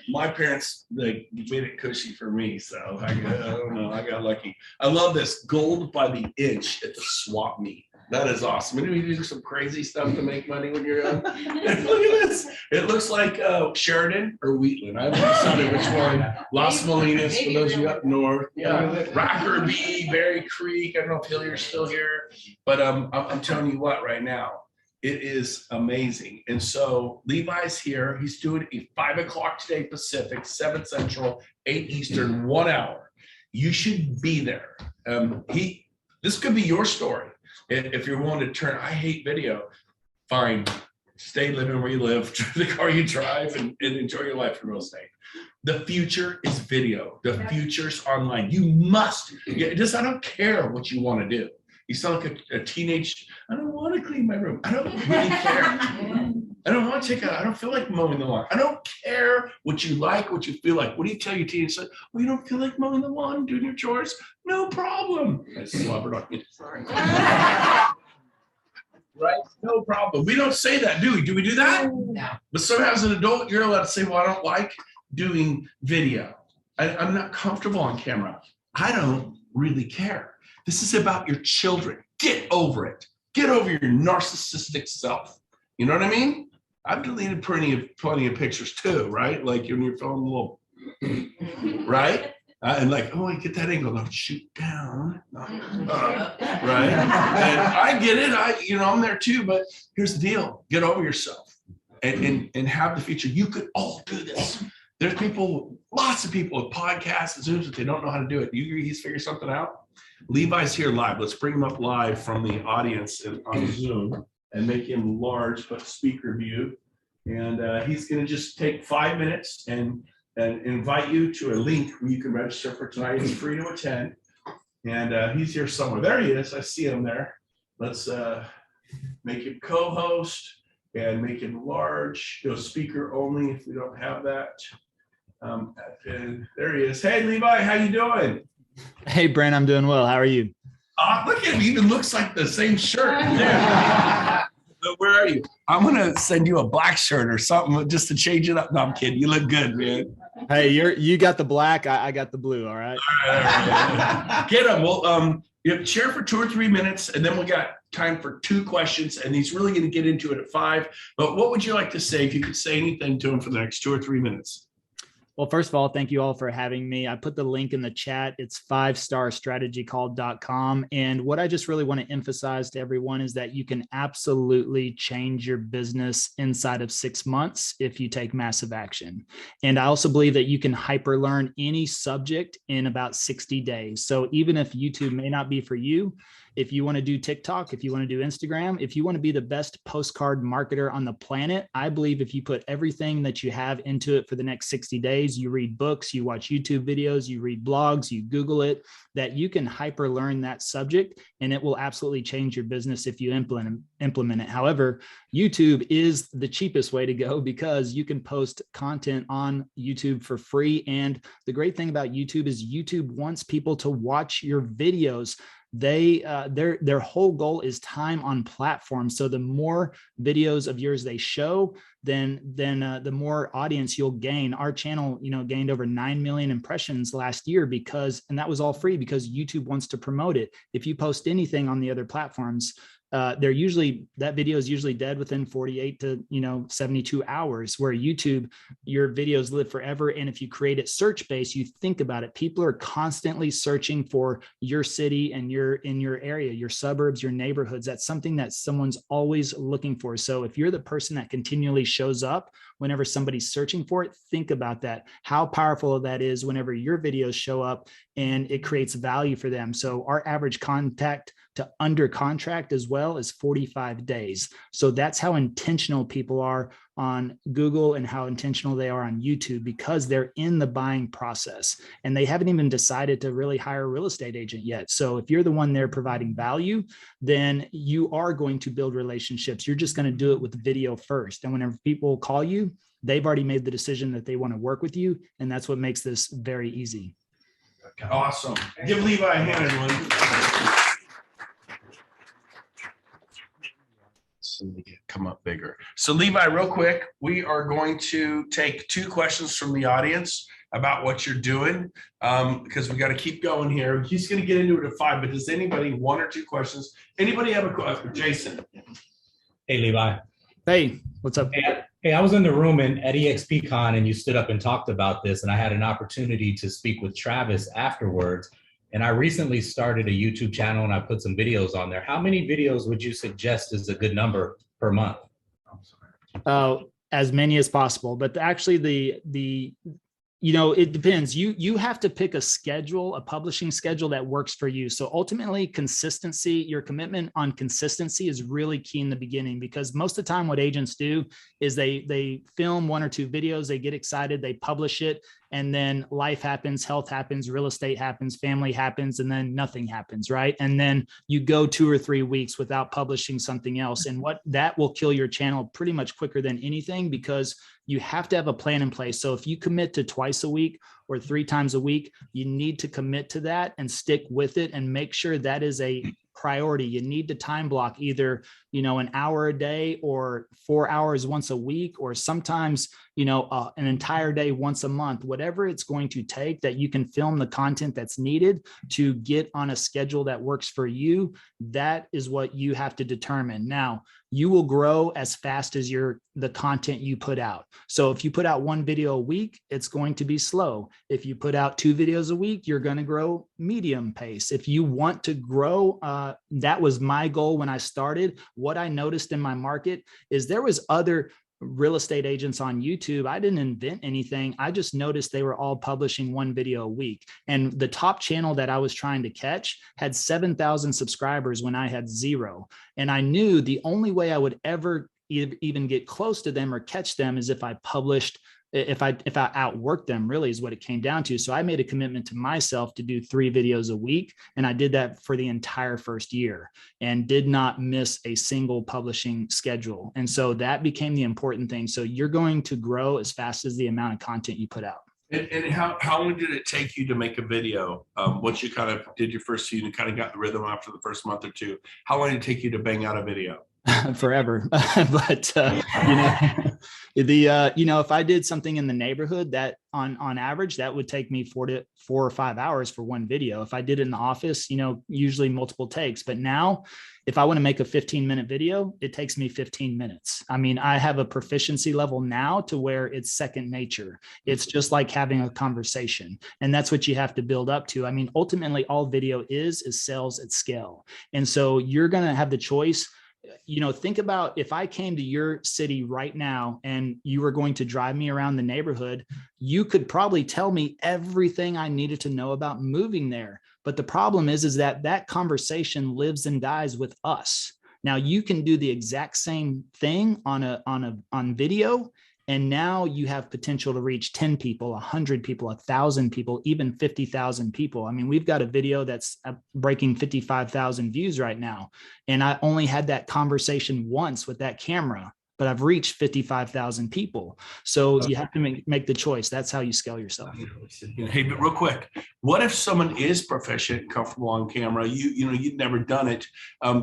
my parents, they made it cushy for me. So I don't know, I got lucky. I love this gold by the inch at the swap meet. That is awesome. Maybe you do some crazy stuff to make money when you're young. Look at this. It looks like Sheridan or Wheatland. I haven't decided which one. Las Molinas, for those of you up north. Yeah, Rackerby, Berry Creek. I don't know if Hillier's still here, but I'm telling you what, right now, it is amazing. And so Levi's here. He's doing a 5 o'clock today Pacific, 7 Central, 8 Eastern, 1 hour. You should be there. This could be your story. If you're willing to turn, I hate video, fine, stay living where you live, drive the car you drive, and enjoy your life in real estate. The future is video. The future's online. You must, I don't care what you want to do. You sound like a teenage, I don't want to clean my room. I don't really care. I don't want to I don't feel like mowing the lawn. I don't care what you like, what you feel like. What do you tell your teenagers? Well, you don't feel like mowing the lawn, doing your chores? No problem. I slobbered on you. Sorry. Right? No problem. We don't say that, do we? Do we do that? No. But somehow as an adult, you're allowed to say, well, I don't like doing video. I'm not comfortable on camera. I don't really care. This is about your children. Get over it. Get over your narcissistic self. You know what I mean? I've deleted plenty of pictures too, right? Like when you're feeling a little, right? And like, oh, I get that angle. Don't shoot down, right? And I get it. I'm there too. But here's the deal: get over yourself, and have the future. You could all do this. There's people, lots of people with podcasts and Zooms that they don't know how to do it. He's figured something out. Levi's here live. Let's bring him up live from the audience on Zoom and make him large, but speaker view. And he's going to just take 5 minutes and invite you to a link where you can register for tonight. It's free to attend. And he's here somewhere. There he is. I see him there. Let's make him co-host and make him large. Speaker only if we don't have that. And there he is. Hey, Levi, how you doing? Hey, Brent, I'm doing well. How are you? Look at him. He even looks like the same shirt. But where are you? I'm going to send you a black shirt or something just to change it up. No, I'm kidding. You look good, man. Hey, you got the black. I got the blue. All right. All right. Get him. Well, you share for 2 or 3 minutes, and then we got time for 2 questions. And he's really going to get into it at 5. But what would you like to say if you could say anything to him for the next 2 or 3 minutes? Well, first of all, thank you all for having me. I put the link in the chat. It's 5starstrategycall.com. And what I just really want to emphasize to everyone is that you can absolutely change your business inside of 6 months if you take massive action. And I also believe that you can hyper learn any subject in about 60 days. So even if YouTube may not be for you, if you want to do TikTok, if you want to do Instagram, if you want to be the best postcard marketer on the planet, I believe if you put everything that you have into it for the next 60 days, you read books, you watch YouTube videos, you read blogs, you Google it, that you can hyper learn that subject and it will absolutely change your business if you implement it. However, YouTube is the cheapest way to go because you can post content on YouTube for free. And the great thing about YouTube is YouTube wants people to watch your videos. Their whole goal is time on platform. So the more videos of yours they show, then the more audience you'll gain. Our channel, gained over 9 million impressions last year and that was all free because YouTube wants to promote it. If you post anything on the other platforms, that video is usually dead within 48 to 72 hours, where YouTube, your videos live forever. And if you create it search-based, you think about it, people are constantly searching for your city and in your area, your suburbs, your neighborhoods. That's something that someone's always looking for. So if you're the person that continually shows up whenever somebody's searching for it, think about that, how powerful that is whenever your videos show up and it creates value for them. So our average contact to under contract as well is 45 days. So that's how intentional people are on Google and how intentional they are on YouTube, because they're in the buying process and they haven't even decided to really hire a real estate agent yet. So if you're the one there providing value, then you are going to build relationships. You're just going to do it with video first. And whenever people call you, they've already made the decision that they want to work with you. And that's what makes this very easy. Awesome. Give Levi a hand, everyone. So they get come up bigger. So Levi, real quick, we are going to take 2 questions from the audience about what you're doing, because we got to keep going here. He's going to get into it at 5, but does anybody 1 or 2 questions? Anybody have a question? Jason. Hey, Levi. Hey, what's up? Hey, I was in the room at EXPCon and you stood up and talked about this, and I had an opportunity to speak with Travis afterwards. And I recently started a YouTube channel and I put some videos on there. How many videos would you suggest is a good number per month? As many as possible, but actually the it depends. You have to pick a schedule, a publishing schedule that works for you. So ultimately consistency, your commitment on consistency is really key in the beginning, because most of the time what agents do is they film 1 or 2 videos, they get excited, they publish it, and then life happens, health happens, real estate happens, family happens, and then nothing happens, right? And then you go 2 or 3 weeks without publishing something else. And that will kill your channel pretty much quicker than anything, because you have to have a plan in place. So if you commit to twice a week or 3 times a week, you need to commit to that and stick with it and make sure that is a priority. You need to time block either, an hour a day or 4 hours once a week, or sometimes, an entire day once a month, whatever it's going to take that you can film the content that's needed to get on a schedule that works for you. That is what you have to determine. Now, you will grow as fast as the content you put out. So if you put out 1 video a week, it's going to be slow. If you put out 2 videos a week, you're going to grow medium pace. If you want to grow, that was my goal when I started. What I noticed in my market is there was other real estate agents on YouTube. I didn't invent anything. I just noticed they were all publishing 1 video a week. And the top channel that I was trying to catch had 7,000 subscribers when I had 0. And I knew the only way I would ever even get close to them or catch them is if I published, if I outworked them, really is what it came down to. So I made a commitment to myself to do 3 videos a week. And I did that for the entire first year and did not miss a single publishing schedule. And so that became the important thing. So you're going to grow as fast as the amount of content you put out. And how long did it take you to make a video? Once you kind of did your first few and kind of got the rhythm after the first month or 2, how long did it take you to bang out a video? Forever. But, if I did something in the neighborhood that on average, that would take me 4 or 5 hours for 1 video. If I did it in the office, usually multiple takes. But now if I want to make a 15-minute video, it takes me 15 minutes. I mean, I have a proficiency level now to where it's second nature. It's just like having a conversation. And that's what you have to build up to. I mean, ultimately all video is sales at scale. And so you're going to have the choice. Think about if I came to your city right now and you were going to drive me around the neighborhood, you could probably tell me everything I needed to know about moving there. But the problem is that conversation lives and dies with us. Now you can do the exact same thing on video. And now you have potential to reach 10 people, 100 people, 1,000 people, even 50,000 people. I mean, we've got a video that's breaking 55,000 views right now. And I only had that conversation once with that camera, but I've reached 55,000 people. So you have to make the choice. That's how you scale yourself. Hey, but real quick, what if someone is proficient and comfortable on camera? You've never done it.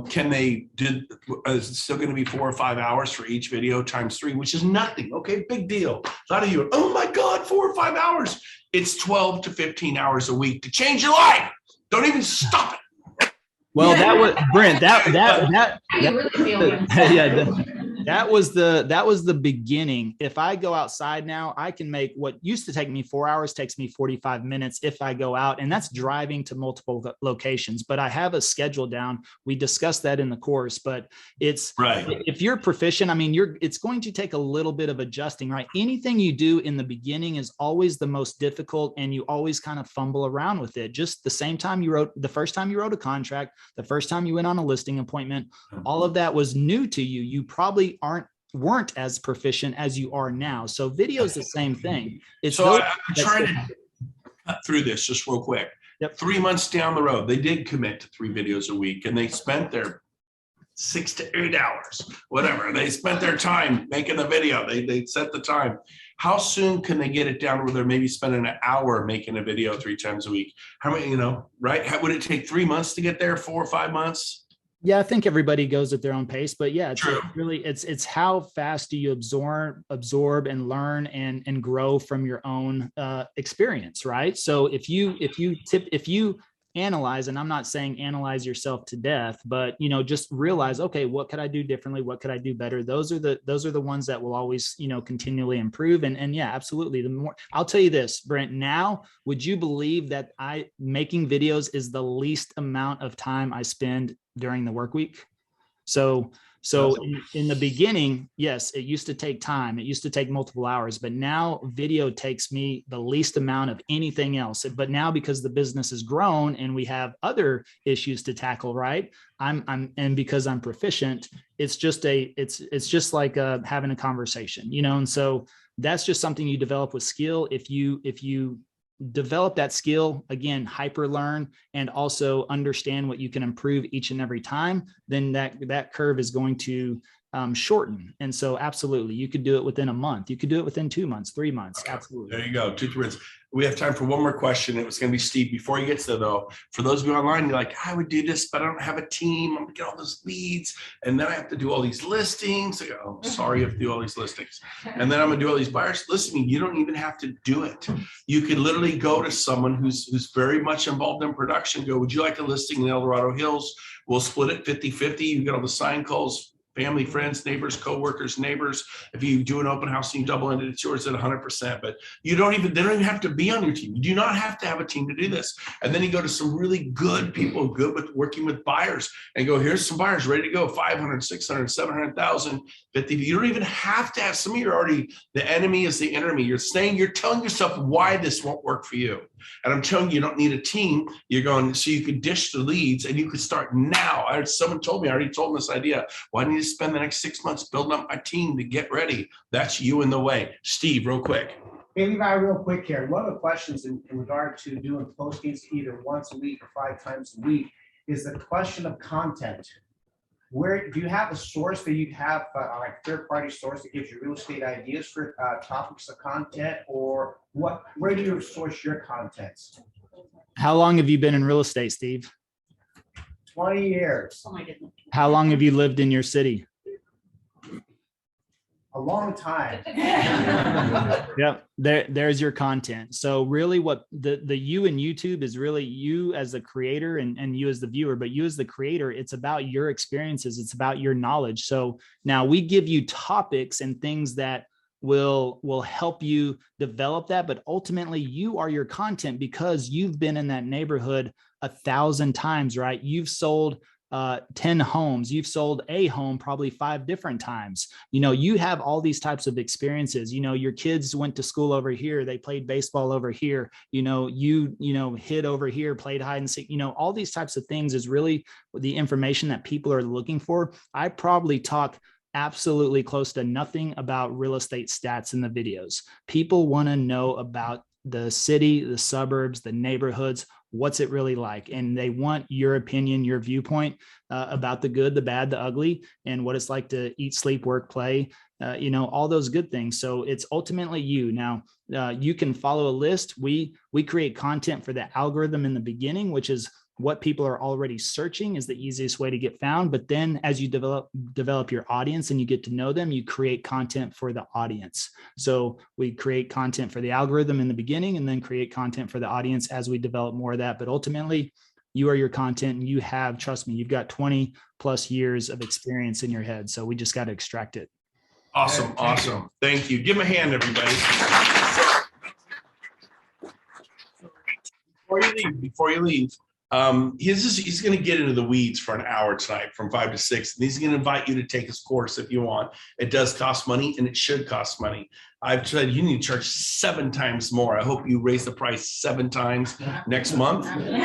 Can they do? Is it still going to be 4 or 5 hours for each video times 3, which is nothing? Okay, big deal. A lot of you are, oh my God, 4 or 5 hours. It's 12 to 15 hours a week to change your life. Don't even stop it. Well, that was Brent. That was the beginning. If I go outside now, I can make what used to take me 4 hours takes me 45 minutes if I go out, and that's driving to multiple locations. But I have a schedule down. We discussed that in the course, but it's right. If you're proficient, I mean, it's going to take a little bit of adjusting, right? Anything you do in the beginning is always the most difficult, and you always kind of fumble around with it. Just the first time you wrote a contract, the first time you went on a listing appointment, all of that was new to you. You probably weren't as proficient as you are now. So video is the same thing. I'm trying to cut through this just real quick. Yep. 3 months down the road, they did commit to 3 videos a week, and they spent their 6 to 8 hours, whatever. They spent their time making the video. They set the time. How soon can they get it down where they're maybe spending an hour making a video 3 times a week? How many, right? Would it take 3 months to get there, 4 or 5 months? Yeah, I think everybody goes at their own pace, but yeah, it's True. really, it's how fast do you absorb and learn and grow from your own experience, right? So if you analyze, and I'm not saying analyze yourself to death, but just realize, okay, what could I do differently? What could I do better? Those are the ones that will always, continually improve. And yeah, absolutely. The more, I'll tell you this, Brent, now, would you believe that making videos is the least amount of time I spend during the work week? So in the beginning, yes, it used to take time. It used to take multiple hours, but now video takes me the least amount of anything else. But now, because the business has grown and we have other issues to tackle, right? And because I'm proficient, it's just like having a conversation, and so that's just something you develop with skill. If you develop that skill, again, hyper learn, and also understand what you can improve each and every time, then that curve is going to shorten. And so absolutely, you could do it within a month. You could do it within 2 months, 3 months. Absolutely. There you go. 2 months. We have time for one more question. It was going to be Steve. Before he gets there, though, for those of you online, you're like, I would do this, but I don't have a team. I'm going to get all those leads, and then I have to do all these listings. I go, oh, sorry, you have to do all these listings. And then I'm going to do all these buyers. Listen, you don't even have to do it. You could literally go to someone who's very much involved in production. Go, would you like a listing in the El Dorado Hills? We'll split it 50-50. You get all the sign calls, family, friends, neighbors, coworkers, neighbors. If you do an open house and you double it, it's yours at 100%. But they don't even have to be on your team. You do not have to have a team to do this. And then you go to some really good people, good with working with buyers, and go, here's some buyers ready to go, 500, 600, 700,000, 50. You don't even have to have, some of you are already, the enemy is the enemy. You're telling yourself why this won't work for you. And I'm telling you, you don't need a team. You're going, so you could dish the leads and you could start now. Someone told me, I already told them this idea. Well, I need to spend the next 6 months building up my team to get ready. That's you in the way. Steve, real quick. Hey, Levi, real quick here. One of the questions in regard to doing postings either once a week or 5 times a week is the question of content. Where do you have a source that you have, like third-party source that gives you real estate ideas for topics of content, or what? Where do you source your contents? How long have you been in real estate, Steve? 20 years. Oh my goodness. How long have you lived in your city? A long time. Yep. There's your content. So really what the you in YouTube is really you as the creator and you as the viewer, but you as the creator, it's about your experiences. It's about your knowledge. So now we give you topics and things that will help you develop that, but ultimately you are your content because you've been in that neighborhood 1,000 times, right? You've sold 10 homes. You've sold a home probably 5 different times. You have all these types of experiences. Your kids went to school over here. They played baseball over here. You hid over here, played hide and seek. All these types of things is really the information that people are looking for. I probably talk absolutely close to nothing about real estate stats in the videos. People want to know about the city, the suburbs, the neighborhoods. What's it really like? And they want your opinion, your viewpoint about the good, the bad, the ugly, and what it's like to eat, sleep, work, play, all those good things. So it's ultimately you. Now, you can follow a list. We create content for the algorithm in the beginning, which is what people are already searching is the easiest way to get found. But then as you develop your audience and you get to know them, you create content for the audience. So we create content for the algorithm in the beginning and then create content for the audience as we develop more of that. But ultimately, you are your content and you have, trust me, you've got 20 plus years of experience in your head. So we just got to extract it. Awesome. Awesome. Thank you. Give him a hand, everybody. Before you leave, he's going to get into the weeds for an hour tonight from 5 to 6. And he's going to invite you to take his course if you want. It does cost money and it should cost money. I've said you need to charge 7 times more. I hope you raise the price 7 times next month. And,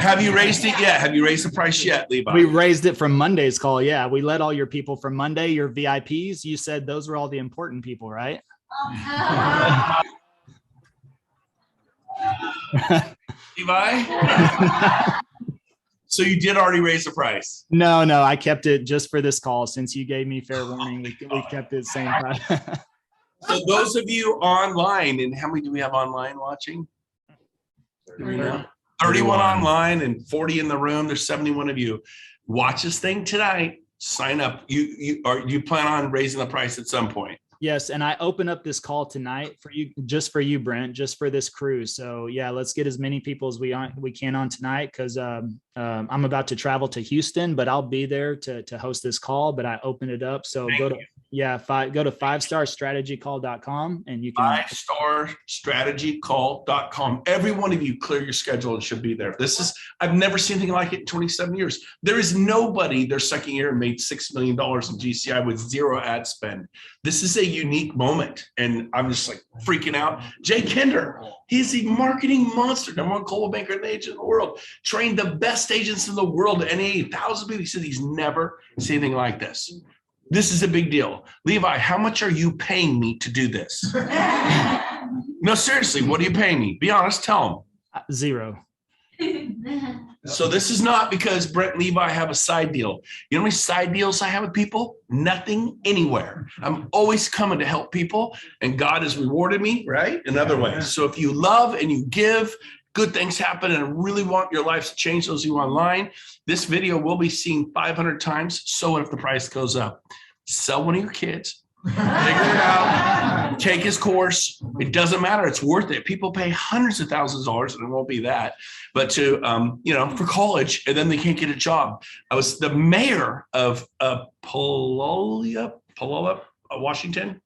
have you raised it yet? Have you raised the price yet, Levi? We raised it from Monday's call. Yeah, we let all your people from Monday, your VIPs. You said those were all the important people, right? Levi? So you did already raise the price. No, I kept it just for this call. Since you gave me fair warning, we kept it same price. So those of you online, and how many do we have online watching? Do we know? 31 online and 40 in the room. There's 71 of you. Watch this thing tonight. Sign up. You plan on raising the price at some point? Yes, and I open up this call tonight for you, Brent, just for this cruise. So yeah, let's get as many people as we can on tonight, because I'm about to travel to Houston, but I'll be there to host this call. But I open it up, so go to 5starstrategycall.com and you can 5starstrategycall.com. Every one of you clear your schedule and should be there. I've never seen anything like it in 27 years. There is nobody their second year made $6 million in GCI with zero ad spend. This is a unique moment, and I'm just like freaking out. Jay Kinder, he's a marketing monster, number one global banker and agent in the world, trained the best agents in the world, and 1,000 people. He said he's never seen anything like this. This is a big deal. Levi, how much are you paying me to do this? No, seriously, what are you paying me? Be honest, tell them. Zero. So this is not because Brent and Levi have a side deal. You know how many side deals I have with people? Nothing, anywhere. I'm always coming to help people, and God has rewarded me, right? In other ways. So if you love and you give, good things happen, and I really want your lives to change. Those of you online, this video will be seen 500 times. So what if the price goes up? Sell one of your kids, figure it out, take his course. It doesn't matter. It's worth it. People pay hundreds of thousands of dollars, and it won't be that, but to, for college, and then they can't get a job. I was the mayor of Palola, Washington.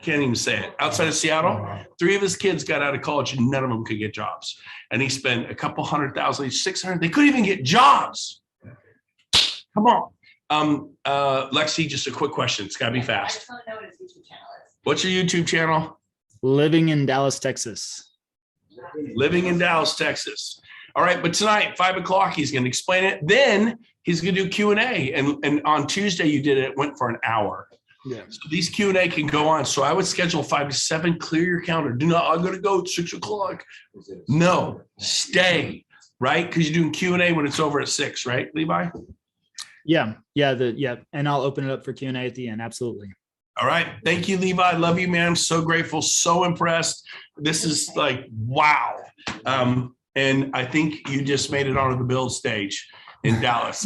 Can't even say it. Outside of Seattle, 3 of his kids got out of college and none of them could get jobs. And he spent a couple $100,000, 600. They couldn't even get jobs. Come on. Lexi, just a quick question. It's got to be fast. I just want to know what his YouTube channel is. What's your YouTube channel? Living in Dallas, Texas. Living in Dallas, Texas. All right, but tonight, 5 o'clock, he's going to explain it. Then he's going to do Q&A. And on Tuesday, you did it. It went for an hour. Yeah. So these Q&A can go on. So I would schedule 5 to 7, clear your calendar. Do not, I'm going to go at 6 o'clock. No, stay, right? Because you're doing Q&A when it's over at 6, right, Levi? Yeah. And I'll open it up for Q&A at the end. Absolutely. All right. Thank you, Levi. Love you, man. I'm so grateful, so impressed. This is like, wow. And I think you just made it onto the build stage in Dallas.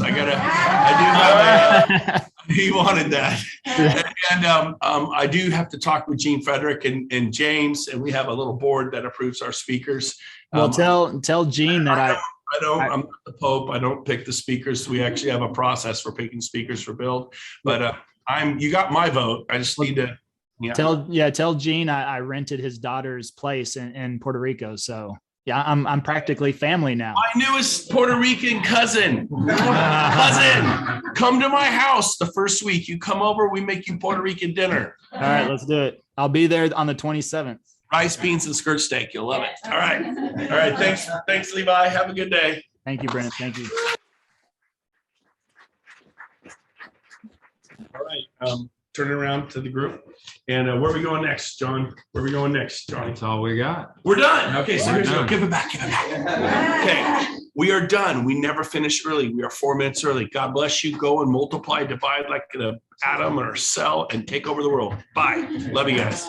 He wanted that. And I do have to talk with Gene Frederick and James, and we have a little board that approves our speakers. Well, tell Gene that I'm not the Pope. I don't pick the speakers. We actually have a process for picking speakers for build. But you got my vote. I just need to tell Gene I rented his daughter's place in Puerto Rico. So yeah, I'm practically family now. My newest Puerto Rican cousin, come to my house the first week. You come over, we make you Puerto Rican dinner. All right, let's do it. I'll be there on the 27th. Rice, beans, and skirt steak. You'll love it. All right. Thanks, Levi. Have a good day. Thank you, Brent. Thank you. All right. Turn it around to the group. And where are we going next, John? Where are we going next, Johnny? That's all we got. We're done. Okay, so here's give it back. Okay, we are done. We never finish early. We are 4 minutes early. God bless you. Go and multiply, divide like an atom or cell, and take over the world. Bye. Love you guys.